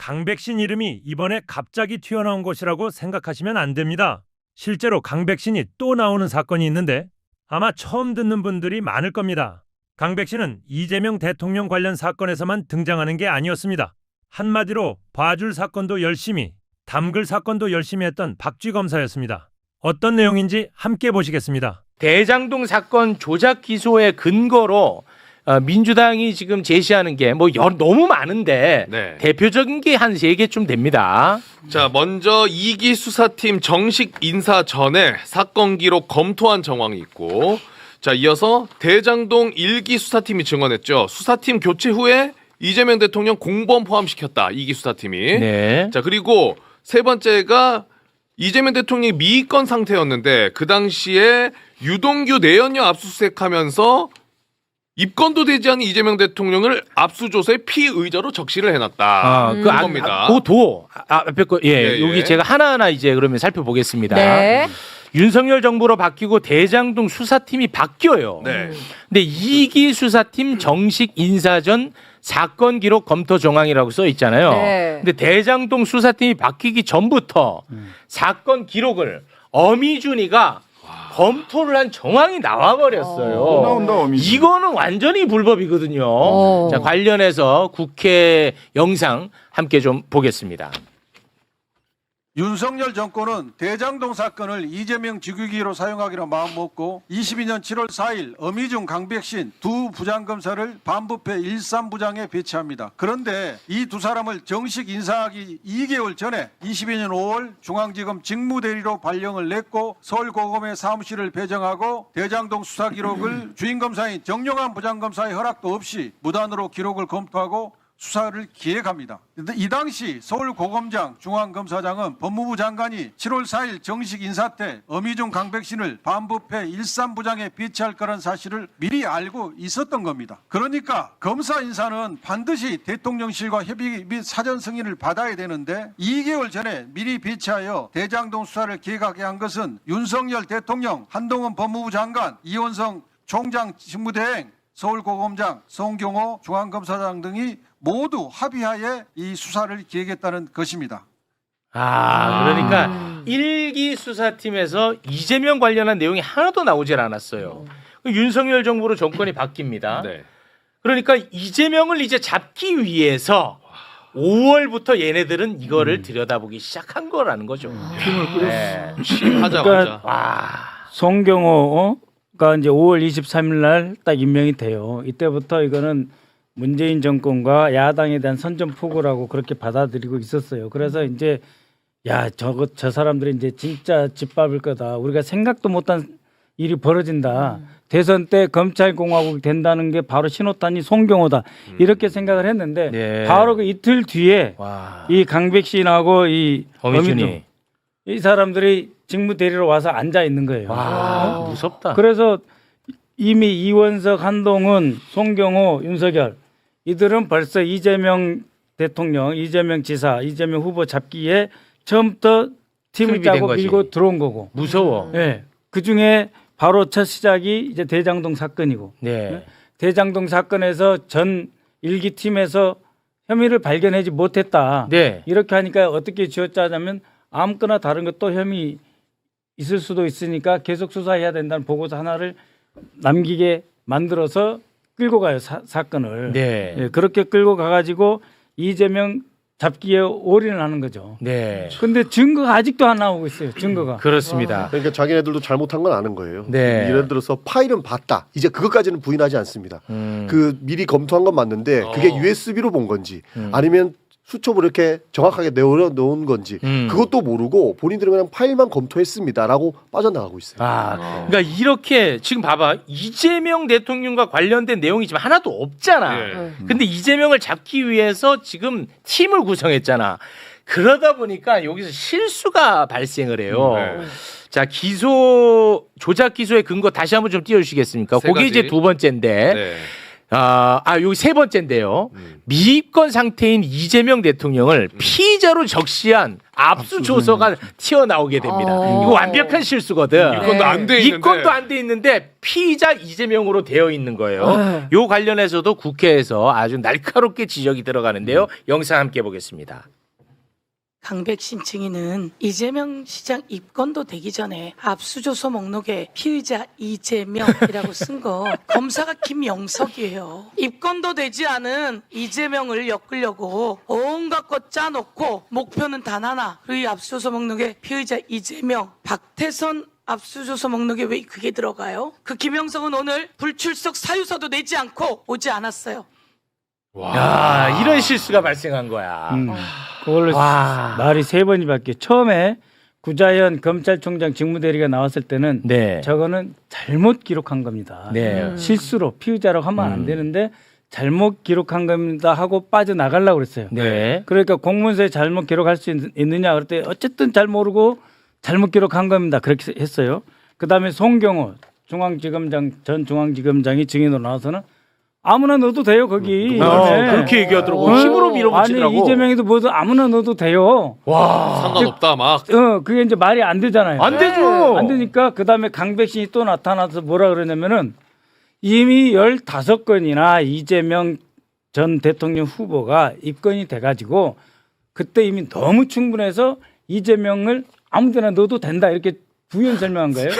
강백신 이름이 이번에 갑자기 튀어나온 것이라고 생각하시면 안 됩니다. 실제로 강백신이 또 나오는 사건이 있는데 아마 처음 듣는 분들이 많을 겁니다. 강백신은 이재명 대통령 관련 사건에서만 등장하는 게 아니었습니다. 한마디로 봐줄 사건도 열심히, 담글 사건도 열심히 했던 박쥐 검사였습니다. 어떤 내용인지 함께 보시겠습니다. 대장동 사건 조작 기소의 근거로 민주당이 지금 제시하는 게 뭐 너무 많은데 네. 대표적인 게 한 3개쯤 됩니다. 자, 먼저 2기 수사팀 정식 인사 전에 사건 기록 검토한 정황이 있고, 자, 이어서 대장동 1기 수사팀이 증언했죠. 수사팀 교체 후에 이재명 대통령 공범 포함시켰다. 2기 수사팀이. 네. 자, 그리고 세 번째가 이재명 대통령이 미입건 상태였는데 그 당시에 유동규 내연녀 압수수색하면서 입건도 되지 않은 이재명 대통령을 압수조사에 피의자로 적시를 해놨다. 그겁니다. 앞에 거, 예, 여기 예. 제가 하나하나 이제 그러면 살펴보겠습니다. 네. 윤석열 정부로 바뀌고 대장동 수사팀이 바뀌어요. 네. 근데 2기 수사팀 정식 인사 전 사건 기록 검토 정황이라고 써 있잖아요. 네. 근데 대장동 수사팀이 바뀌기 전부터 사건 기록을 어미준이가 검토를 한 정황이 나와버렸어요. 나온다, 어미준. 이거는 완전히 불법이거든요. 자, 관련해서 국회 영상 함께 좀 보겠습니다. 윤석열 정권은 대장동 사건을 이재명 직위기로 사용하기로 마음먹고 22년 7월 4일 어미중 강백신 두 부장검사를 반부패 13부장에 배치합니다. 그런데 이 두 사람을 정식 인사하기 2개월 전에 22년 5월 중앙지검 직무대리로 발령을 냈고 서울고검의 사무실을 배정하고 대장동 수사 기록을 주임검사인 정용환 부장검사의 허락도 없이 무단으로 기록을 검토하고 수사를 기획합니다. 이 당시 서울고검장 중앙검사장은 법무부 장관이 7월 4일 정식 인사 때 어미중 강백신을 반부패 13부장에 배치할 거란 사실을 미리 알고 있었던 겁니다. 그러니까 검사 인사는 반드시 대통령실과 협의 및 사전 승인을 받아야 되는데 2개월 전에 미리 배치하여 대장동 수사를 기획하게 한 것은 윤석열 대통령, 한동훈 법무부 장관, 이원성 총장 직무대행, 서울고검장, 송경호 중앙검사장 등이 모두 합의하에 이 수사를 기획했다는 것입니다. 그러니까 1기 수사팀에서 이재명 관련한 내용이 하나도 나오질 않았어요. 윤석열 정부로 정권이 바뀝니다. 네. 그러니까 이재명을 이제 잡기 위해서 5월부터 얘네들은 이거를 들여다보기 시작한 거라는 거죠. 팀을 꾸렸어. 취임하자마자. 그러니까 송경호가 이제 5월 23일 날 딱 임명이 돼요. 이때부터 이거는 문재인 정권과 야당에 대한 선전포고라고 그렇게 받아들이고 있었어요. 그래서 이제 저 사람들이 이제 진짜 짓밟을 거다. 우리가 생각도 못한 일이 벌어진다. 대선 때 검찰공화국이 된다는 게 바로 신호탄이 송경호다. 이렇게 생각을 했는데 네. 바로 그 이틀 뒤에 이 강백신하고 이 어미준이 이 사람들이 직무대리로 와서 앉아 있는 거예요. 무섭다. 그래서 이미 이원석, 한동훈, 송경호, 윤석열 이들은 벌써 이재명 대통령, 이재명 지사, 이재명 후보 잡기에 처음부터 팀을 짜고 밀고 들어온 거고. 무서워. 네. 그 중에 바로 첫 시작이 이제 대장동 사건이고. 네. 대장동 사건에서 전 1기 팀에서 혐의를 발견하지 못했다. 네. 이렇게 하니까 어떻게 쥐어짜자면 아무거나 다른 것도 혐의 있을 수도 있으니까 계속 수사해야 된다는 보고서 하나를 남기게 만들어서 끌고 가요. 사건을. 네. 예, 그렇게 끌고 가가지고 이재명 잡기에 올인을 하는 거죠. 네. 근데 증거가 아직도 안 나오고 있어요. 증거가. 그렇습니다. 그러니까 자기네들도 잘못한 건 아는 거예요. 네. 예를 들어서 파일은 봤다. 이제 그것까지는 부인하지 않습니다. 그 미리 검토한 건 맞는데 그게 USB로 본 건지 아니면 수첩으로 이렇게 정확하게 내어놓은 건지 그것도 모르고 본인들은 그냥 파일만 검토했습니다라고 빠져나가고 있어요. 그러니까 이렇게 지금 봐봐. 이재명 대통령과 관련된 내용이 지금 하나도 없잖아. 네. 근데 이재명을 잡기 위해서 지금 팀을 구성했잖아. 그러다 보니까 여기서 실수가 발생을 해요. 자, 조작 기소의 근거 다시 한번 좀 띄워주시겠습니까? 세 그게 가지. 이제 두 번째인데. 네. 여기 세 번째인데요. 미입건 상태인 이재명 대통령을 피의자로 적시한 압수조서가 튀어나오게 됩니다. 이거 완벽한 실수거든. 입건도 안 돼 있는데. 입건도 안 돼 있는데 피의자 이재명으로 되어 있는 거예요. 요 관련해서도 국회에서 아주 날카롭게 지적이 들어가는데요. 영상 함께 보겠습니다. 강백신 증인은 이재명 시장 입건도 되기 전에 압수조서 목록에 피의자 이재명이라고 쓴 거 검사가 김영석이에요. 입건도 되지 않은 이재명을 엮으려고 온갖 것 짜놓고 목표는 단 하나. 이 압수조서 목록에 피의자 이재명, 박태선 압수조서 목록에 왜 그게 들어가요? 그 김영석은 오늘 불출석 사유서도 내지 않고 오지 않았어요. 야, 이런 실수가 발생한 거야. 그걸로 와. 말이 3번이 바뀌어. 처음에 구자현 검찰총장 직무대리가 나왔을 때는 네. 저거는 잘못 기록한 겁니다. 네. 실수로 피의자라고 하면 안 되는데 잘못 기록한 겁니다 하고 빠져나가려고 그랬어요. 네. 그러니까 공문서에 잘못 기록할 수 있느냐 그랬더니 어쨌든 잘 모르고 잘못 기록한 겁니다. 그렇게 했어요. 그다음에 송경호 전 중앙지검장이 증인으로 나와서는 아무나 넣어도 돼요 거기. 네. 그렇게 얘기하더라고. 힘으로 밀어붙이더라고. 아니 이재명이도 뭐도 아무나 넣어도 돼요. 와. 상관없다 막. 그게 이제 말이 안 되잖아요. 안 되죠. 안 되니까 그다음에 강백신이 또 나타나서 뭐라 그러냐면은 이미 15건이나 이재명 전 대통령 후보가 입건이 돼가지고 그때 이미 너무 충분해서 이재명을 아무데나 넣어도 된다 이렇게 부연 설명한 거예요.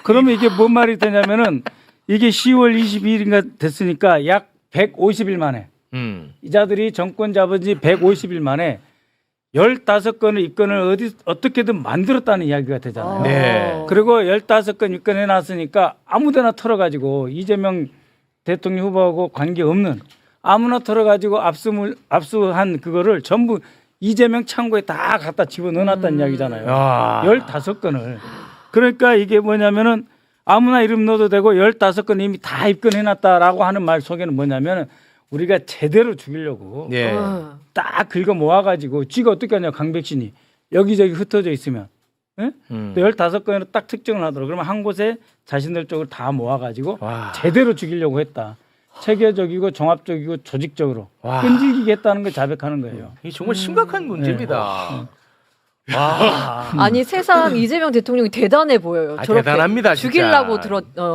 그러면 이게 뭔 말이 되냐면은 이게 10월 22일인가 됐으니까 약 150일 만에 이 자들이 정권 잡은 지 150일 만에 15건의 입건을 어떻게든 만들었다는 이야기가 되잖아요. 네. 그리고 15건 입건해 놨으니까 아무데나 털어가지고 이재명 대통령 후보하고 관계없는 아무나 털어가지고 압수한 그거를 전부 이재명 창고에 다 갖다 집어넣어놨다는 이야기잖아요. 15건을. 그러니까 이게 뭐냐면은 아무나 이름 넣어도 되고 15건 이미 다 입건해놨다라고 하는 말 속에는 뭐냐면 우리가 제대로 죽이려고 네. 딱 긁어 모아가지고 쥐가 어떻게 하냐 강백신이 여기저기 흩어져 있으면 예? 15건으로 딱 특정을 하더라고. 그러면 한 곳에 자신들 쪽을 다 모아가지고 와. 제대로 죽이려고 했다. 체계적이고 종합적이고 조직적으로 와. 끈질기게 했다는 걸 자백하는 거예요. 이게 정말 심각한 문제입니다. 와. 아니 새삼 이재명 대통령이 대단해 보여요. 아, 저렇게 대단합니다, 진짜. 죽이려고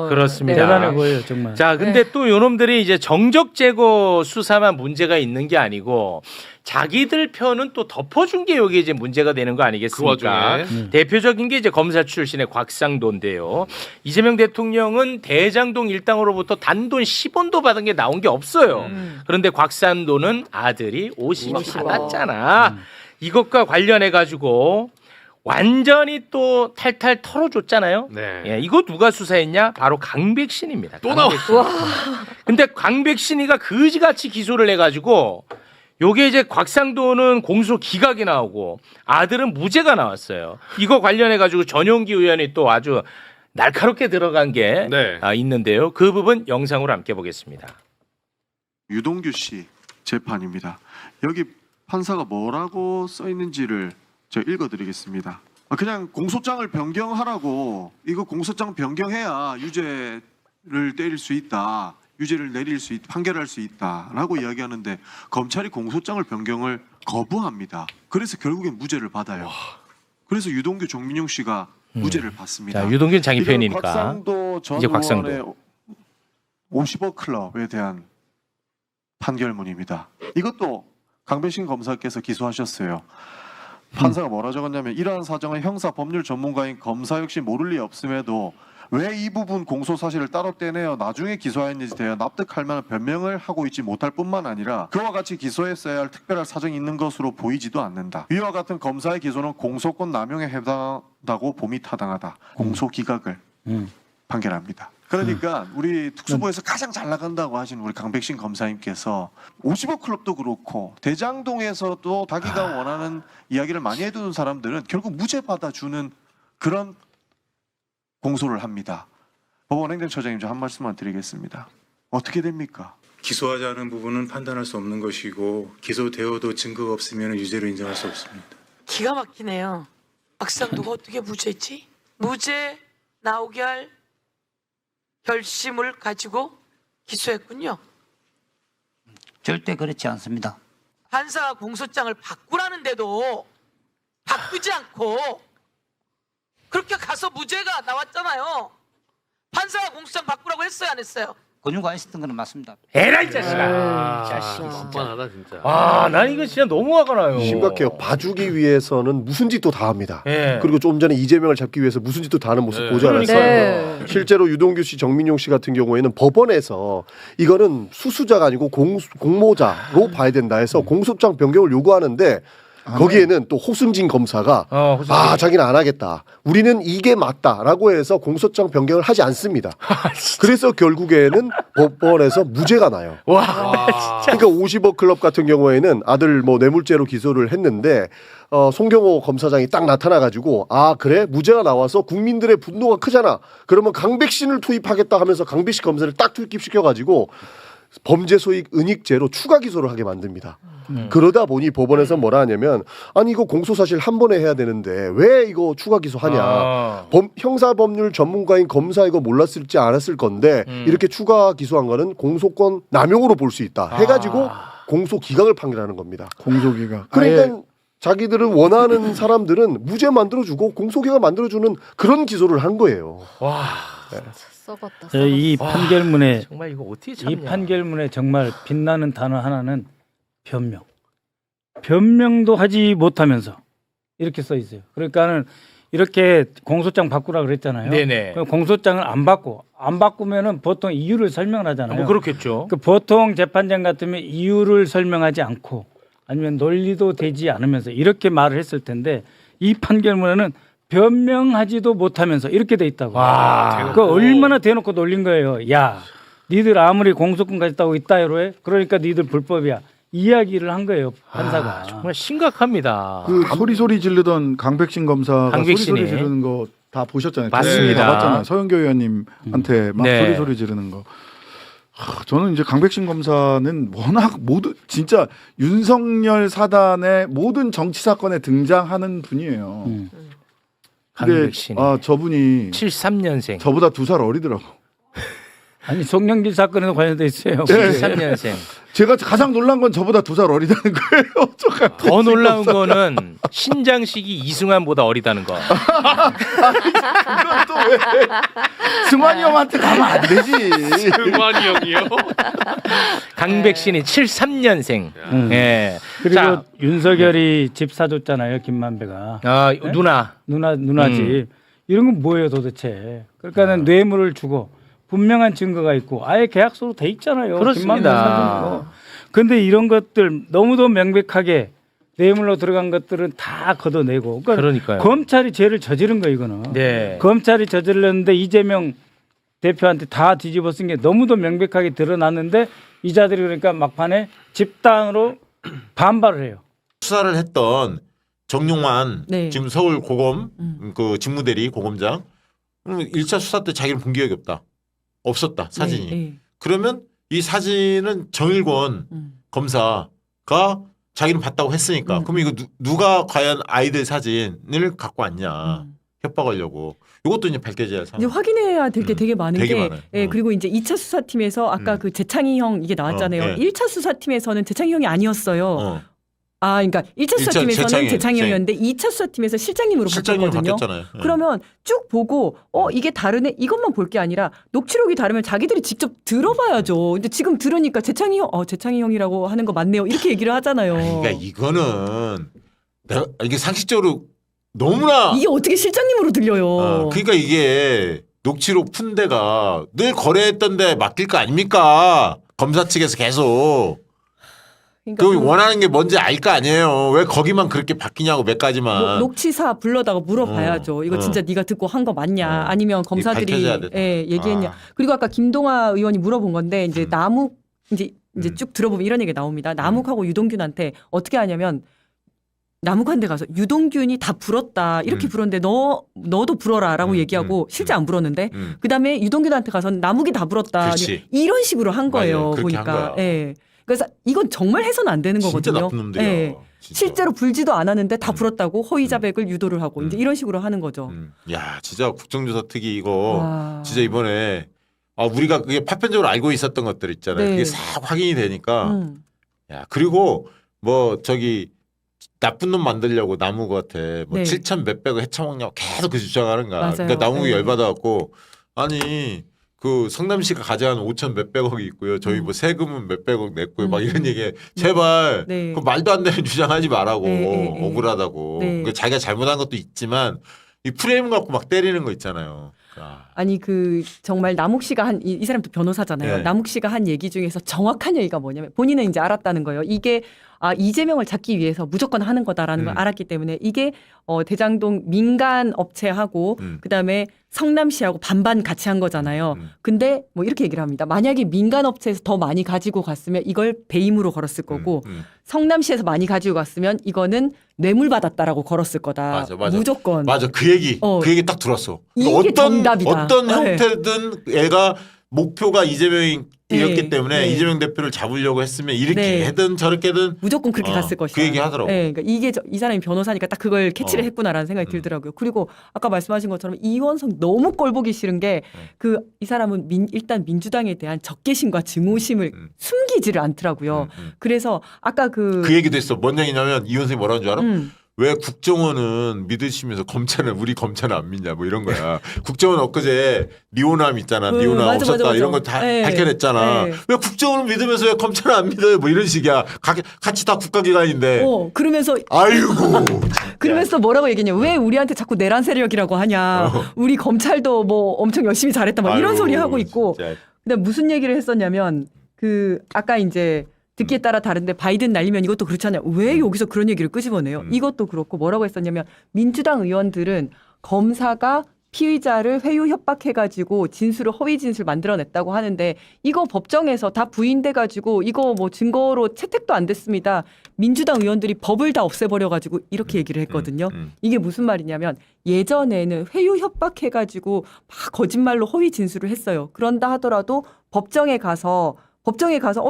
그렇습니다. 대단해 보여요 정말. 자, 근데 또 요놈들이 이제 정적 제거 수사만 문제가 있는 게 아니고 자기들 편은 또 덮어준 게 여기 이제 문제가 되는 거 아니겠습니까? 그 와중에. 대표적인 게 이제 검사 출신의 곽상도인데요. 이재명 대통령은 대장동 일당으로부터 단돈 10원도 받은 게 나온 게 없어요. 그런데 곽상도는 아들이 50억 받았잖아. 이것과 관련해 가지고 완전히 또 탈탈 털어줬잖아요. 네. 예, 이거 누가 수사했냐? 바로 강백신입니다. 또 나와. 근데 강백신이가 그지같이 기소를 해가지고 요게 이제 곽상도는 공소 기각이 나오고 아들은 무죄가 나왔어요. 이거 관련해 가지고 전용기 의원이 또 아주 날카롭게 들어간 게 네. 있는데요. 그 부분 영상으로 함께 보겠습니다. 유동규 씨 재판입니다. 여기 판사가 뭐라고 써 있는지를 제가 읽어드리겠습니다. 그냥 공소장을 변경하라고 이거 공소장 변경해야 유죄를 때릴 수 있다. 유죄를 내릴 수 있다. 판결할 수 있다라고 이야기하는데 검찰이 공소장을 변경을 거부합니다. 그래서 결국엔 무죄를 받아요. 그래서 유동규 정민용 씨가 무죄를 받습니다. 자, 유동균 자기 이건 편이니까. 곽상도 전 이제 곽상도. 의원의 50억 클럽에 대한 판결문입니다. 이것도 강백신 검사께서 기소하셨어요. 판사가 뭐라 적었냐면 이러한 사정은 형사 법률 전문가인 검사 역시 모를 리 없음에도 왜 이 부분 공소 사실을 따로 떼내어 나중에 기소하였는지 대해 납득할 만한 변명을 하고 있지 못할 뿐만 아니라 그와 같이 기소했어야 할 특별한 사정이 있는 것으로 보이지도 않는다. 이와 같은 검사의 기소는 공소권 남용에 해당한다고 봄이 타당하다. 공소 기각을 판결합니다. 그러니까 우리 특수부에서 가장 잘 나간다고 하시는 우리 강백신 검사님께서 50억 클럽도 그렇고 대장동에서도 자기가 원하는 이야기를 많이 해두는 사람들은 결국 무죄 받아주는 그런 공소를 합니다. 법원 행정처장님 저 한 말씀만 드리겠습니다. 어떻게 됩니까? 기소하지 않은 부분은 판단할 수 없는 것이고 기소되어도 증거가 없으면 유죄로 인정할 수 없습니다. 기가 막히네요. 곽상도가 어떻게 무죄지? 무죄 나오게 할 결심을 가지고 기소했군요. 절대 그렇지 않습니다. 판사가 공소장을 바꾸라는데도 바꾸지 않고 그렇게 가서 무죄가 나왔잖아요. 판사가 공소장 바꾸라고 했어요, 안 했어요? 권유가 안 있었던 건 맞습니다. 에라이 자식아. 자식이 뻔뻔하다 진짜. 아, 난 이거 진짜 너무 화가 나요. 심각해요. 봐주기 위해서는 무슨 짓도 다 합니다. 예. 그리고 좀 전에 이재명을 잡기 위해서 무슨 짓도 다 하는 모습 네. 보지 않았어요. 네. 실제로 유동규 씨, 정민용 씨 같은 경우에는 법원에서 이거는 수수자가 아니고 공모자로 봐야 된다 해서 공소장 변경을 요구하는데 거기에는 또 호승진 검사가 호승진. 자기는 안 하겠다. 우리는 이게 맞다라고 해서 공소장 변경을 하지 않습니다. 그래서 결국에는 법원에서 무죄가 나요. 와, 진짜. 그러니까 50억 클럽 같은 경우에는 아들 뭐 뇌물죄로 기소를 했는데 송경호 검사장이 딱 나타나가지고 아 그래 무죄가 나와서 국민들의 분노가 크잖아. 그러면 강백신을 투입하겠다 하면서 강백신 검사를 딱 투입시켜가지고 범죄 소익 은닉죄로 추가 기소를 하게 만듭니다. 그러다 보니 법원에서 뭐라 하냐면 아니 이거 공소사실 한 번에 해야 되는데 왜 이거 추가 기소하냐. 형사법률 전문가인 검사 이거 몰랐을지 알았을 건데 이렇게 추가 기소한 거는 공소권 남용으로 볼 수 있다 해가지고 공소 기각을 판결하는 겁니다. 공소기각. 그러니까 자기들은 원하는 사람들은 무죄 만들어주고 공소기각 만들어주는 그런 기소를 한 거예요. 와. 썩었다. 이 판결문에 정말 이거 어떻게 참냐. 이 판결문에 정말 빛나는 단어 하나는 변명. 변명도 하지 못하면서 이렇게 써 있어요. 그러니까는 이렇게 공소장 바꾸라 그랬잖아요. 네네. 그럼 공소장을 안 바꾸면은 보통 이유를 설명하잖아요. 뭐 그렇겠죠. 그 보통 재판장 같으면 이유를 설명하지 않고 아니면 논리도 되지 않으면서 이렇게 말을 했을 텐데 이 판결문에는 변명하지도 못하면서 이렇게 돼 있다고. 그 얼마나 대놓고 놀린 거예요. 야, 니들 아무리 공소권 가졌다고 이따위로 해? 그러니까 니들 불법이야. 이야기를 한 거예요, 판사가. 정말 심각합니다. 그 소리 지르던 강백신 검사가 강백신이. 소리 지르는 거 다 보셨잖아요. 맞습니다. 다 봤잖아요. 서영교 의원님한테 막 네. 소리 지르는 거. 저는 이제 강백신 검사는 워낙 모두 진짜 윤석열 사단의 모든 정치 사건에 등장하는 분이에요. 근데 강백신이. 저분이 73년생. 저보다 2살 어리더라고. 아니 송영길 사건에도 관련돼 있어요. 네. 73년생. 제가 가장 놀란 건 저보다 2살 어리다는 거예요. 더 놀라운 거는 신장식이 이승환보다 어리다는 거. 그건 또 왜? 승환이 형한테 가면 안 되지. 승환이 형이요? 강백신이 73년생. 예. 그리고 자, 윤석열이 집 사줬잖아요, 김만배가. 네? 누나 집. 이런 건 뭐예요, 도대체? 그러니까는 뇌물을 주고 분명한 증거가 있고 아예 계약서로 돼 있잖아요. 그렇습니다. 그런데 이런 것들 너무도 명백하게 뇌물로 들어간 것들은 다 걷어내고. 그러니까요. 검찰이 죄를 저지른 거 이거는. 네. 검찰이 저질렀는데 이재명 대표한테 다 뒤집어 쓴 게 너무도 명백하게 드러났는데 이 자들이 그러니까 막판에 집단으로 반발을 해요. 수사를 했던 정용환 네. 지금 서울 고검 그 직무대리 고검장 1차 수사 때 자기는 본 기억이 없었다 사진이. 네. 그러면 이 사진은 정일권 검사가 자기는 봤다고 했으니까 그럼 이거 누가 과연 아이들 사진을 갖고 왔냐 협박하려고 이것도 이제 밝혀져야 할 이제 상황. 확인해야 될 게 되게 많은 되게 게 많아요. 예, 그리고 이제 2차 수사팀에서 아까 그 재창희 형 이게 나왔잖아요. 네. 1차 수사팀에서는 재창희 형이 아니었어요. 그러니까 1차 수사팀에서는 재창희 형이었는데 2차 수사팀에서 실장님으로 실장님으로 바뀌었거든요. 바뀌었잖아요. 네. 그러면 쭉 보고 이게 다르네 이것만 볼 게 아니라 녹취록이 다르면 자기들이 직접 들어봐야죠. 근데 지금 들으니까 재창희 형이라고 하는 거 맞네요. 이렇게 얘기를 하잖아요. 그러니까 이거는 내가 이게 상식적으로 너무나 이게 어떻게 실장님으로 들려요. 그러니까 이게 녹취록 푼 데가 늘 거래했던 데 맡길 거 아닙니까? 검사 측에서 계속. 그러니까 그 원하는 게 뭔지 알 거 아니에요. 왜 거기만 그렇게 바뀌냐고 몇 가지만. 녹취사 불러다가 물어봐야죠. 이거 진짜 네가 듣고 한 거 맞냐? 아니면 검사들이 얘기했냐? 그리고 아까 김동아 의원이 물어본 건데 이제 남욱 이제 쭉 들어보면 이런 얘기 나옵니다. 남욱하고 유동균한테 어떻게 하냐면 남욱한테 가서 유동균이 다 불었다 이렇게 불었는데 너도 불어라라고 얘기하고 실제 안 불었는데 그다음에 유동균한테 가서 남욱이 다 불었다 그렇지. 이런 식으로 한 거예요. 그렇게 보니까. 한 거야. 예. 그래서 이건 정말 해서는 안 되는 거거든요. 진짜 나쁜 놈들이야. 예. 실제로 불지도 않았는데 다 불었다고 허위 자백을 유도를 하고 이제 이런 식으로 하는 거죠. 야, 진짜 국정조사 특위 이거 와. 진짜 이번에 우리가 그게 파편적으로 알고 있었던 것들 있잖아요. 네. 그게 싹 확인이 되니까. 야, 그리고 뭐 저기 나쁜 놈 만들려고 나무한테 뭐 네. 7천 몇백을 헤쳐먹냐고 계속 그 주장하는 거야. 맞아요. 그러니까 나무가 네. 열받아갖고 아니 그 성남시가 가져간 5천 몇백억이 있고요. 저희 뭐 세금은 몇백억 냈고요. 막 이런 얘기. 제발 네. 그 말도 안 되는 주장하지 말라고. 네. 억울하다고. 네. 그 자기가 잘못한 것도 있지만 이 프레임 갖고 막 때리는 거 있잖아요. 아니 그 정말 남욱 씨가 한 이 사람도 변호사잖아요. 네. 남욱 씨가 한 얘기 중에서 정확한 얘기가 뭐냐면 본인은 이제 알았다는 거예요. 이게 이재명을 잡기 위해서 무조건 하는 거다라는 걸 알았기 때문에 이게 대장동 민간 업체하고 그다음에 성남시하고 반반 같이 한 거잖아요. 근데 뭐 이렇게 얘기를 합니다. 만약에 민간 업체에서 더 많이 가지고 갔으면 이걸 배임으로 걸었을 거고 성남시에서 많이 가지고 갔으면 이거는 뇌물 받았다라고 걸었을 거다. 맞아. 무조건. 맞아. 그 얘기 딱 들었어. 이게 정답이다. 어떤 네. 형태든 애가 목표가 이재명이었기 네. 때문에 네. 이재명 대표를 잡으려고 했으면 이렇게 네. 하든 저렇게든 무조건 그렇게 갔을 것이다. 그 얘기 하더라고. 네, 그러니까 이게 이 사람이 변호사니까 딱 그걸 캐치를 했구나라는 생각이 들더라고요. 그리고 아까 말씀하신 것처럼 이원석 너무 꼴보기 싫은 게 이 사람은 일단 민주당에 대한 적개심과 증오심을 숨기지를 않더라고요. 그래서 아까 그 얘기도 했어. 뭔 얘기냐면 이원석이 뭐라는 줄 알아? 왜 국정원은 믿으시면서 우리 검찰은 안 믿냐 뭐 이런 거야. 국정원 엊그제 리오남 있잖아. 리오남 맞아, 없었다 맞아. 이런 거 다 네. 밝혀냈잖아. 네. 왜 국정원은 믿으면서 왜 검찰은 안 믿어요? 뭐 이런 식이야. 같이 다 국가기관인데. 그러면서 아이고. 그러면서 뭐라고 얘기했냐? 왜 우리한테 자꾸 내란 세력이라고 하냐? 우리 검찰도 뭐 엄청 열심히 잘했다 막 이런 아이고, 소리 하고 있고. 진짜. 근데 무슨 얘기를 했었냐면 아까 이제 듣기에 따라 다른데 바이든 날리면 이것도 그렇잖아요. 왜 여기서 그런 얘기를 끄집어내요? 이것도 그렇고 뭐라고 했었냐면 민주당 의원들은 검사가 피의자를 회유 협박해가지고 허위 진술 만들어냈다고 하는데 이거 법정에서 다 부인돼가지고 이거 뭐 증거로 채택도 안 됐습니다. 민주당 의원들이 법을 다 없애버려가지고 이렇게 얘기를 했거든요. 이게 무슨 말이냐면 예전에는 회유 협박해가지고 막 거짓말로 허위 진술을 했어요. 그런다 하더라도 법정에 가서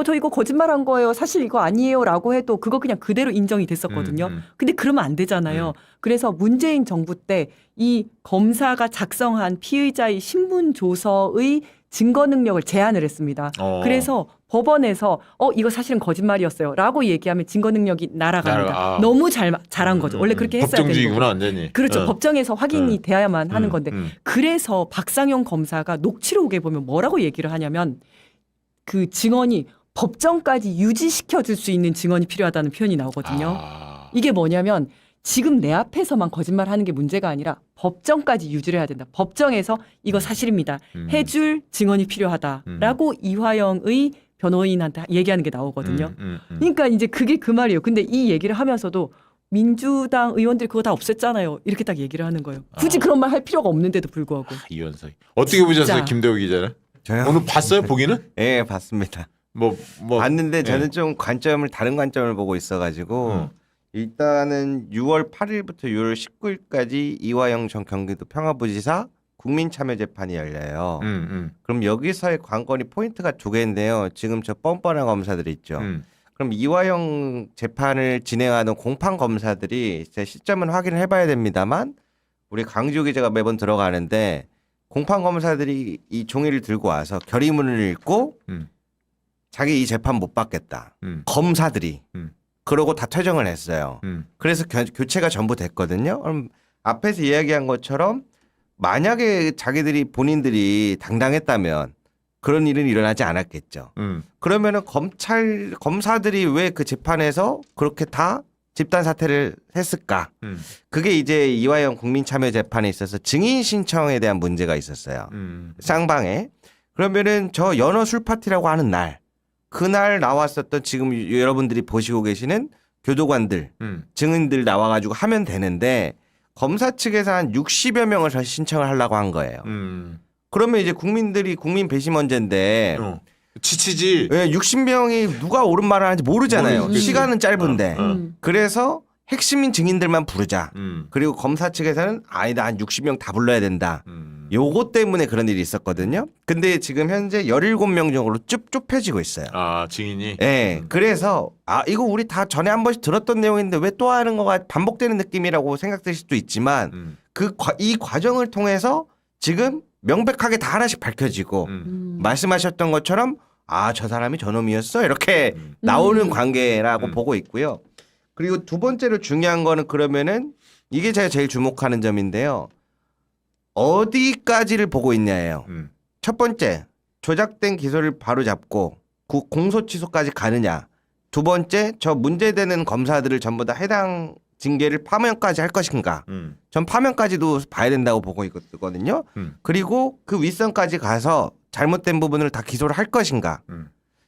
저 이거 거짓말한 거예요. 사실 이거 아니에요라고 해도 그거 그냥 그대로 인정이 됐었거든요. 근데 그러면 안 되잖아요. 그래서 문재인 정부 때 이 검사가 작성한 피의자의 신문 조서의 증거 능력을 제한을 했습니다. 그래서 법원에서 이거 사실은 거짓말이었어요라고 얘기하면 증거 능력이 날아갑니다. 너무 잘한 거죠. 원래 그렇게 했어야 되는 법정주의구나 거고. 완전히. 그렇죠. 법정에서 확인이 돼야만 하는 건데 그래서 박상용 검사가 녹취록에 보면 뭐라고 얘기를 하냐면 그 증언이 법정까지 유지시켜 줄 수 있는 증언이 필요하다는 표현이 나오거든요. 이게 뭐냐면 지금 내 앞에서만 거짓말하는 게 문제가 아니라 법정까지 유지를 해야 된다. 법정에서 이거 사실입니다. 해줄 증언이 필요하다라고 이화영의 변호인한테 얘기하는 게 나오거든요. 그러니까 이제 그게 그 말이에요. 근데 이 얘기를 하면서도 민주당 의원들이 그거 다 없앴잖아요. 이렇게 딱 얘기를 하는 거예요. 굳이 그런 말 할 필요가 없는데도 불구하고. 이원석. 어떻게 보셨어요, 김대호 기자는? 저요? 오늘 봤어요, 보기는? 네, 봤습니다. 뭐 봤는데 저는 좀 다른 관점을 보고 있어가지고 일단은 6월 8일부터 6월 19일까지 이화영 전 경기도 평화부지사 국민참여재판이 열려요. 그럼 여기서의 관건이 포인트가 두 개인데요. 지금 저 뻔뻔한 검사들이 있죠. 그럼 이화영 재판을 진행하는 공판 검사들이 제 시점은 확인을 해봐야 됩니다만 우리 강지호 기자가 매번 들어가는데 공판 검사들이 이 종이를 들고 와서 결의문을 읽고 자기 이 재판 못 받겠다. 검사들이. 그러고 다 퇴정을 했어요. 그래서 교체가 전부 됐거든요. 그럼 앞에서 이야기한 것처럼 만약에 본인들이 당당했다면 그런 일은 일어나지 않았겠죠. 그러면은 검사들이 왜 그 재판에서 그렇게 다 집단 사퇴를 했을까? 그게 이제 이화영 국민참여재판에 있어서 증인 신청에 대한 문제가 있었어요. 쌍방에. 그러면은 저 연어 술 파티라고 하는 날, 그날 나왔었던 지금 여러분들이 보시고 계시는 교도관들, 증인들 나와가지고 하면 되는데 검사 측에서 한 60여 명을 신청을 하려고 한 거예요. 그러면 이제 국민 배심원제인데 지치지. 네, 60명이 누가 옳은 말을 하는지 모르잖아요. 시간은 짧은데. 그래서 핵심인 증인들만 부르자. 그리고 검사 측에서는 아니다, 한 60명 다 불러야 된다. 요거 때문에 그런 일이 있었거든요. 근데 지금 현재 17명 정도로 좁혀지고 있어요. 증인이? 네. 그래서 이거 우리 다 전에 한 번씩 들었던 내용인데 왜 또 하는 거가 반복되는 느낌이라고 생각될 수도 있지만 이 과정을 통해서 지금 명백하게 다 하나씩 밝혀지고 말씀하셨던 것처럼 저 사람이 저놈이었어 이렇게 나오는 관계라고 보고 있고요. 그리고 두 번째로 중요한 거는 그러면은 이게 제가 제일 주목하는 점인데요. 어디까지를 보고 있냐예요. 첫 번째 조작된 기소를 바로 잡고 공소 취소까지 가느냐. 두 번째, 저 문제되는 검사들을 전부 다 해당 징계를 파면까지 할 것인가. 전 파면까지도 봐야 된다고 보고 있거든요. 그리고 그 윗선까지 가서 잘못된 부분을 다 기소를 할 것인가.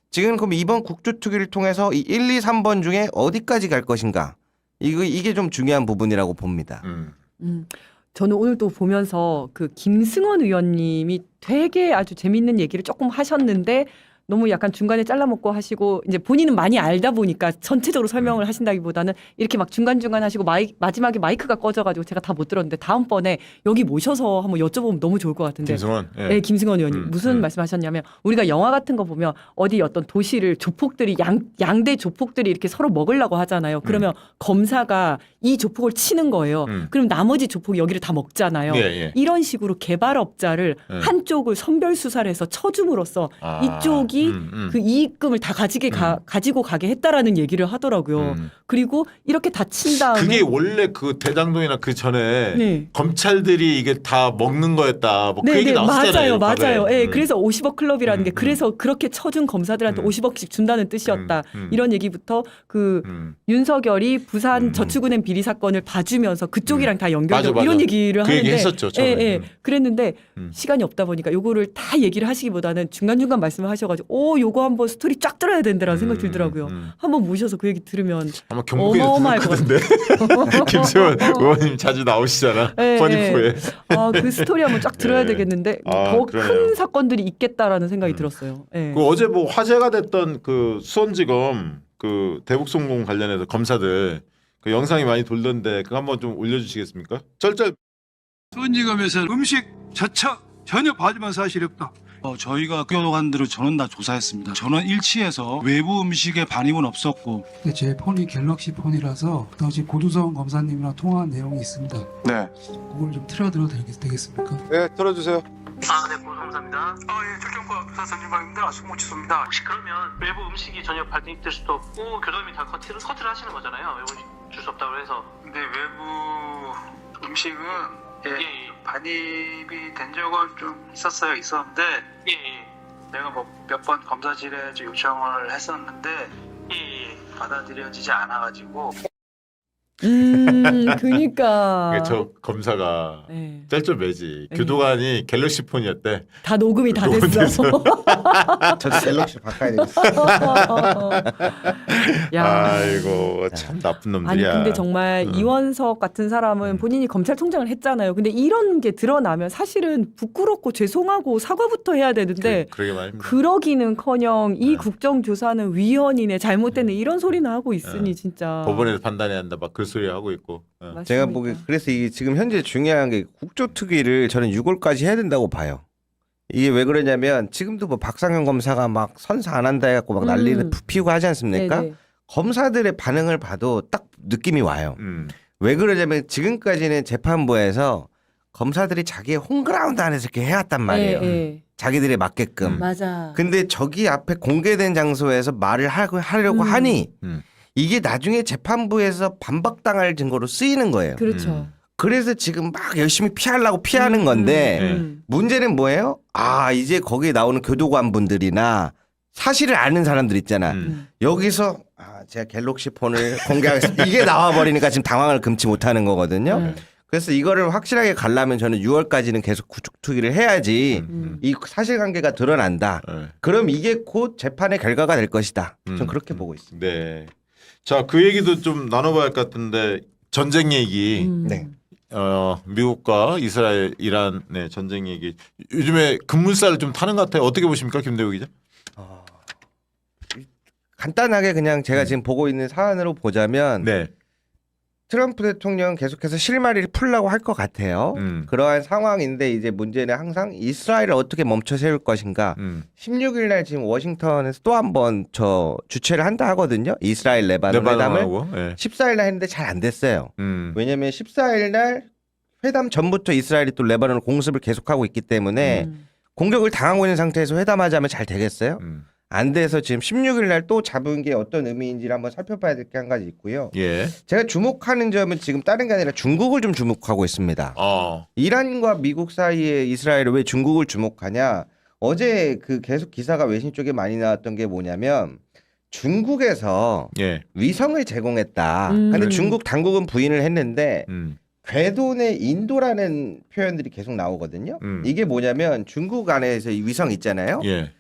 지금 그럼 이번 국조특위를 통해서 이 1, 2, 3번 중에 어디까지 갈 것인가. 이게 좀 중요한 부분이라고 봅니다. 저는 오늘 또 보면서 그 김승원 의원님이 되게 아주 재밌는 얘기를 조금 하셨는데 너무 약간 중간에 잘라먹고 하시고 이제 본인은 많이 알다 보니까 전체적으로 설명을 하신다기보다는 이렇게 막 중간중간 하시고 마지막에 마이크가 꺼져가지고 제가 다 못 들었는데 다음번에 여기 모셔서 한번 여쭤보면 너무 좋을 것 같은데. 김승원? 예. 네, 김승원 의원님. 무슨 말씀하셨냐면 우리가 영화 같은 거 보면 어디 어떤 도시를 조폭들이 양대 조폭들이 이렇게 서로 먹으려고 하잖아요. 그러면 검사가 이 조폭을 치는 거예요. 그럼 나머지 조폭이 여기를 다 먹잖아요. 예, 예. 이런 식으로 개발업자를 한쪽을 선별 수사를 해서 쳐줌으로써 이쪽이 그 이익금을 다 가지고 가게 했다라는 얘기를 하더라고요. 그리고 이렇게 다 친 다음에 그게 원래 그 대장동이나 그 전에 검찰들이 이게 다 먹는 거였다. 뭐 그 얘기 나왔잖아요. 맞아요. 예, 그래서 50억 클럽이라는 게 그래서 그렇게 쳐준 검사들한테 50억씩 준다는 뜻이었다. 이런 얘기부터 그 윤석열이 부산 저축은행 비리 사건을 봐주면서 그쪽이랑 다 연결되고 맞아. 이런 얘기를 그 하는데 얘기 했었죠, 처음에. 예. 그랬는데 시간이 없다 보니까 요거를 다 얘기를 하시기보다는 중간중간 말씀을 하셔가지고 요거 한번 스토리 쫙 들어야 된다라는 생각이 들더라고요. 한번 모셔서 그 얘기 들으면 아마 경북에 어마어마할 것 같은데. 김승원 의원님 자주 나오시잖아. 퍼니포에. 그 스토리 한번 쫙 들어야 되겠는데 더 큰 사건들이 있겠다라는 생각이 들었어요. 예. 그 어제 뭐 화제가 됐던 그 수원지검 그 대북송공 관련해서 검사들 그 영상이 많이 돌던데 그거 한번 좀 올려주시겠습니까? 쩔쩔. 수원지검에서 음식 자처 전혀 봐주면 사실이 없다. 저희가 교도관 대로 저는 다 조사했습니다. 저는 일치해서 외부 음식에 반입은 없었고. 제 폰이 갤럭시 폰이라서 어제 고두성 검사님이랑 통화한 내용이 있습니다. 네. 그걸 좀 틀어드려도 되겠습니까? 네, 들어주세요. 네, 고성사입니다. 예, 철경과 부사선님입니다. 수고 치수입니다. 혹시 그러면 외부 음식이 전혀 반입될 수도 없고 교도님이 다 커트를 하시는 거잖아요. 외부 음식 줄 수 없다고 해서. 근데 외부 음식은 반입이 된 적은 좀 있었는데 내가 뭐 몇 번 검사실에 좀 요청을 했었는데 받아들여지지 않아가지고. 그니까. 저 검사가 쩔쩔매지. 교도관이 갤럭시 폰이었대. 다 녹음이 다 됐어. 저도 갤럭시 바꿔야 되겠어. 아이고 참 나쁜 놈들이야. 아니 근데 정말 이원석 같은 사람은 본인이 검찰총장을 했잖아요. 근데 이런 게 드러나면 사실은 부끄럽고 죄송하고 사과부터 해야 되는데 그러게 말입니다. 그러기는커녕 이 국정조사는 위헌이네 잘못됐네 이런 소리나 하고 있으니 진짜 법원에서 판단해야 한다 막 그 소리 하고 있고. 제가 보기에 그래서 이게 지금 현재 중요한 게 국조특위를 저는 6월까지 해야 된다고 봐요. 이게 왜 그러냐면 지금도 뭐 박상현 검사가 막 선사 안 한다 해갖고 막 난리를 피우고 하지 않습니까? 네네. 검사들의 반응을 봐도 딱 느낌이 와요. 왜 그러냐면 지금까지는 재판부에서 검사들이 자기의 홈그라운드 안에서 이렇게 해왔단 말이에요. 자기들에 맞게끔. 맞아. 근데 저기 앞에 공개된 장소에서 말을 하려고 하니 이게 나중에 재판부에서 반박당할 증거로 쓰이는 거예요. 그렇죠. 그래서 지금 막 열심히 피하려고 피하는 건데 문제는 뭐예요? 이제 거기에 나오는 교도관 분들이나 사실을 아는 사람들 있잖아. 여기서 제가 갤럭시 폰을 공개하겠습니다. 이게 나와버리니까 지금 당황을 금치 못하는 거거든요. 그래서 이거를 확실하게 가려면 저는 6월까지는 계속 구축투기를 해야지 이 사실관계가 드러난다. 그럼 이게 곧 재판의 결과가 될 것이다. 저는 그렇게 보고 있습니다. 네. 자, 그 얘기도 좀 나눠봐야 할 것 같은데 전쟁 얘기. 네. 미국과 이스라엘, 이란의 전쟁 얘기. 요즘에 급물살을 좀 타는 것 같아요. 어떻게 보십니까, 김대우 기자? 간단하게 그냥 제가 지금 보고 있는 사안으로 보자면 트럼프 대통령 계속해서 실마리를 풀려고 할 것 같아요. 그러한 상황인데 이제 문제는 항상 이스라엘을 어떻게 멈춰 세울 것인가. 16일 날 지금 워싱턴에서 또 한 번 주최를 한다 하거든요. 이스라엘 레바논 회담을 14일 날 했는데 잘 안 됐어요. 왜냐하면 14일 날 회담 전부터 이스라엘이 또 레바논을 공습을 계속하고 있기 때문에 공격을 당하고 있는 상태에서 회담하자면 잘 되겠어요? 안 돼서 지금 16일 날 또 잡은 게 어떤 의미인지를 한번 살펴봐야 될 게 한 가지 있고요. 제가 주목하는 점은 지금 다른 게 아니라 중국을 좀 주목하고 있습니다. 이란과 미국 사이에 이스라엘을 왜 중국을 주목하냐? 어제 그 계속 기사가 외신 쪽에 많이 나왔던 게 뭐냐면 중국에서 예. 위성을 제공했다. 근데 중국 당국은 부인을 했는데 궤도 내 인도라는 표현들이 계속 나오거든요. 이게 뭐냐면 중국 안에서 이 위성 있잖아요. 예.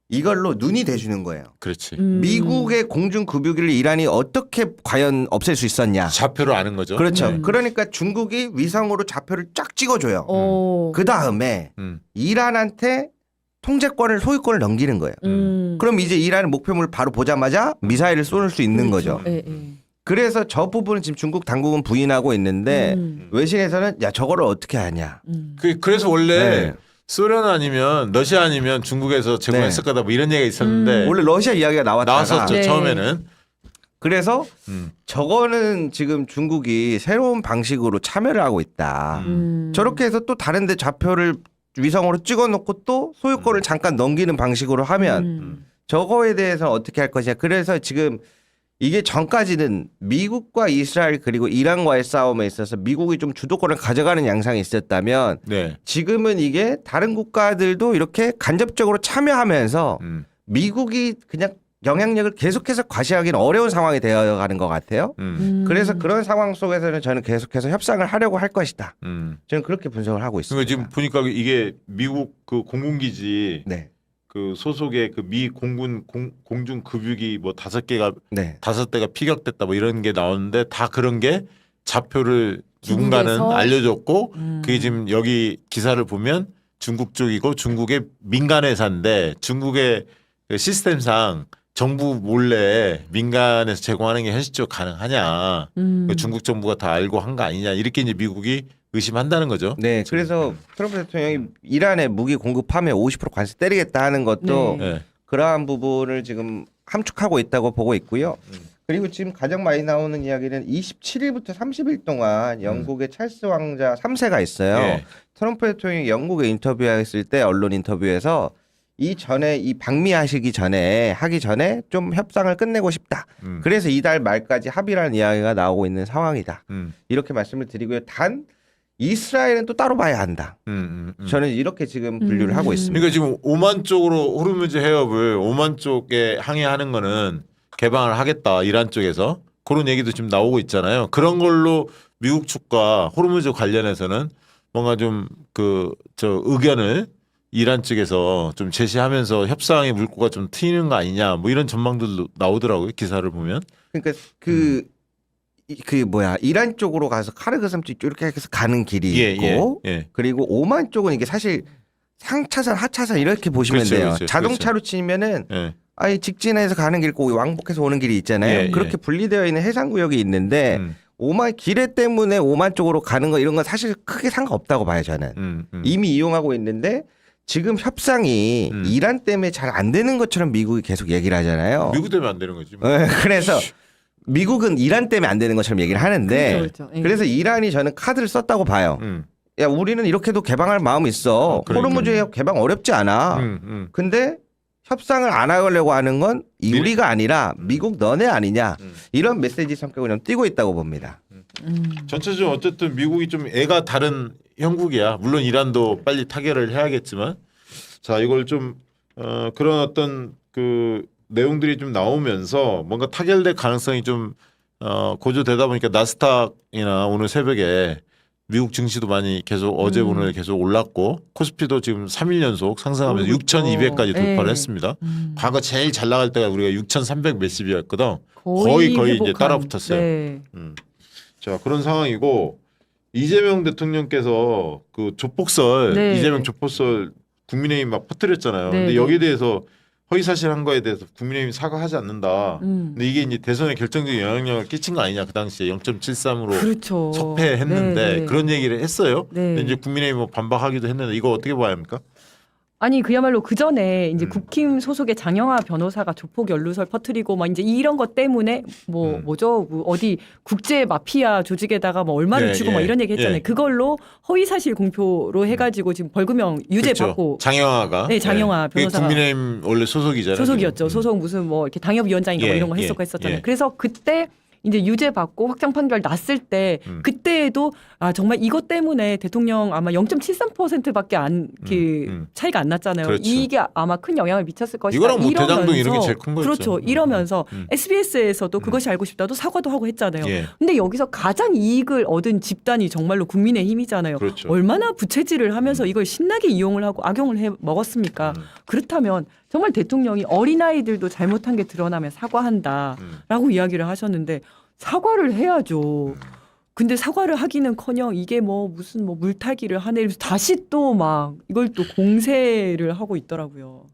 이걸로 눈이 대주는 거예요. 그렇지. 미국의 공중 급유기를 이란이 어떻게 과연 없앨 수 있었냐. 좌표를 아는 거죠. 그렇죠. 그러니까 중국이 위성으로 좌표를 쫙 찍어줘요. 그 다음에 이란한테 통제권을 소유권을 넘기는 거예요. 그럼 이제 이란의 목표물 바로 보자마자 미사일을 쏠 수 있는 거죠. 그래서 저 부분은 지금 중국 당국은 부인하고 있는데 외신에서는 야 저거를 어떻게 하냐. 그래서 원래 네. 소련 아니면 러시아 아니면 중국에서 제공했을 거다 뭐 이런 얘기가 있었는데 원래 러시아 이야기가 나왔었죠. 네. 처음에는. 그래서 저거는 지금 중국이 새로운 방식으로 참여를 하고 있다. 저렇게 해서 또 다른 데 좌표를 위성으로 찍어놓고 또 소유권을 잠깐 넘기는 방식으로 하면 저거에 대해서 어떻게 할 것이냐. 그래서 지금 이게 전까지는 미국과 이스라엘 그리고 이란과의 싸움에 있어서 미국이 좀 주도권을 가져가는 양상이 있었다면 네. 지금은 이게 다른 국가들도 이렇게 간접적으로 참여하면서 미국이 그냥 영향력을 계속해서 과시하기는 어려운 상황이 되어가는 것 같아요. 그래서 그런 상황 속에서는 저는 계속해서 협상을 하려고 할 것이다. 저는 그렇게 분석을 하고 있습니다. 그러니까 지금 보니까 이게 미국 그 공군기지 네. 그 소속의 그 미 공군 공중 급유기 뭐 5개가 네. 5대가 피격됐다 뭐 이런 게 나오는데 다 그런 게 좌표를 누군가는 중국에서? 알려줬고 그게 지금 여기 기사를 보면 중국 쪽이고 중국의 민간 회사인데 중국의 그 시스템상 정부 몰래 민간에서 제공하는 게 현실적으로 가능하냐. 중국 정부가 다 알고 한 거 아니냐. 이렇게 이제 미국이 의심한다는 거죠. 네. 그래서 트럼프 대통령이 이란에 무기 공급하면 50% 관세 때리겠다 하는 것도 네. 그러한 부분을 지금 함축하고 있다고 보고 있고요. 그리고 지금 가장 많이 나오는 이야기는 27일부터 30일 동안 영국의 찰스 왕자 3세가 있어요. 네. 트럼프 대통령이 영국에 인터뷰했을 때 언론 인터뷰에서 이전에 이 방미하기 전에 좀 협상을 끝내고 싶다. 그래서 이달 말까지 합의라는 이야기가 나오고 있는 상황이다. 이렇게 말씀을 드리고요. 단 이스라엘은 또 따로 봐야 한다. 저는 이렇게 지금 분류를 하고 있습니다. 그러니까 지금 오만 쪽으로 호르무즈 해협을 오만 쪽에 항해하는 거는 개방을 하겠다. 이란 쪽에서 그런 얘기도 지금 나오고 있잖아요. 그런 걸로 미국 측과 호르무즈 관련해서는 뭔가 좀 저 의견을 이란 측에서 좀 제시하면서 협상의 물꼬가 좀 트이는 거 아니냐 뭐 이런 전망들도 나오더라고요. 기사를 보면. 그러니까 이란 쪽으로 가서 카르그 섬 쪽 이렇게 해서 가는 길이 예, 있고 예. 그리고 오만 쪽은 이게 사실 상차선 하차선 이렇게 보시면 그렇죠, 돼요. 그렇죠, 자동차로 치면은 예. 아예 직진해서 가는 길 있고 왕복해서 오는 길이 있잖아요. 예, 그렇게 예. 분리되어 있는 해상 구역이 있는데 오만 기뢰 때문에 오만 쪽으로 가는 거 이런 건 사실 크게 상관없다고 봐요 저는. 이미 이용하고 있는데 지금 협상이 이란 때문에 잘 안 되는 것처럼 미국이 계속 얘기를 하잖아요. 미국 때문에 안 되는 거지. 뭐. 네, 그래서 미국은 이란 때문에 안 되는 것처럼 얘기를 하는데 그렇죠. 예. 그래서 이란이 저는 카드를 썼다고 봐요. 야 우리는 이렇게도 개방할 마음 있어. 그러니까. 호르무즈 해협 개방 어렵지 않아. 근데 협상을 안 하려고 하는 건 우리가 아니라 미국 너네 아니냐. 이런 메시지 성격을 좀 띠고 있다고 봅니다. 전체적으로 어쨌든 미국이 좀 애가 다른 형국이야. 물론 이란도 빨리 타결을 해야겠지만 자 이걸 좀 그런 어떤 그 내용들이 좀 나오면서 뭔가 타결될 가능성이 좀 고조되다 보니까 나스닥이나 오늘 새벽에 미국 증시도 많이 계속 어제 오늘 계속 올랐고 코스피도 지금 3일 연속 상승하면서 6,200까지 돌파를 했습니다. 과거 제일 잘 나갈 때가 우리가 6,300 몇십이었거든. 거의 이제 따라붙었어요. 네. 자 그런 상황이고 이재명 대통령께서 그 조폭설 네. 이재명 조폭설 국민의힘 막 퍼뜨렸잖아요. 네, 근데 네. 여기에 대해서 허위사실한 거에 대해서 국민의힘이 사과하지 않는다. 근데 이게 이제 대선에 결정적인 영향력을 끼친 거 아니냐. 그 당시에 0.73으로 그렇죠. 석패했는데 네, 네. 그런 얘기를 했어요. 네. 근데 이제 국민의힘 뭐 반박하기도 했는데 이거 어떻게 봐야 합니까? 아니 그야말로 그 전에 이제 국힘 소속의 장영하 변호사가 조폭 연루설 퍼뜨리고 막 이제 이런 것 때문에 뭐죠 어디 국제 마피아 조직에다가 뭐 얼마를 예, 주고 막 예, 이런 얘기 했잖아요. 예. 그걸로 허위 사실 공표로 해가지고 지금 벌금형 유죄 그렇죠. 받고 장영하가 네, 장영하 그게 변호사가 국민의힘 원래 소속이잖아요. 소속이었죠. 소속 무슨 뭐 이렇게 당협위원장인가 뭐 예, 이런 거 예, 했었잖아요. 예. 그래서 그때 이제 유죄 받고 확정 판결 났을 때 그때에도 아 정말 이것 때문에 대통령 아마 0.73%밖에 안 차이가 안 났잖아요. 그렇죠. 이게 아마 큰 영향을 미쳤을 것이다. 이거랑 뭐 대장동 이런 게 제일 큰 거였죠. 그렇죠. 이러면서 SBS에서도 그것이 알고 싶다도 사과도 하고 했잖아요. 예. 근데 여기서 가장 이익을 얻은 집단이 정말로 국민의힘이잖아요. 그렇죠. 얼마나 부채질을 하면서 이걸 신나게 이용을 하고 악용을 해 먹었습니까? 그렇다면 정말 대통령이 어린아이들도 잘못한 게 드러나면 사과한다라고 이야기를 하셨는데 사과를 해야죠. 근데 사과를 하기는커녕 이게 뭐 무슨 뭐 물타기를 하네 이러면서 다시 또 막 이걸 또 공세를 하고 있더라고요.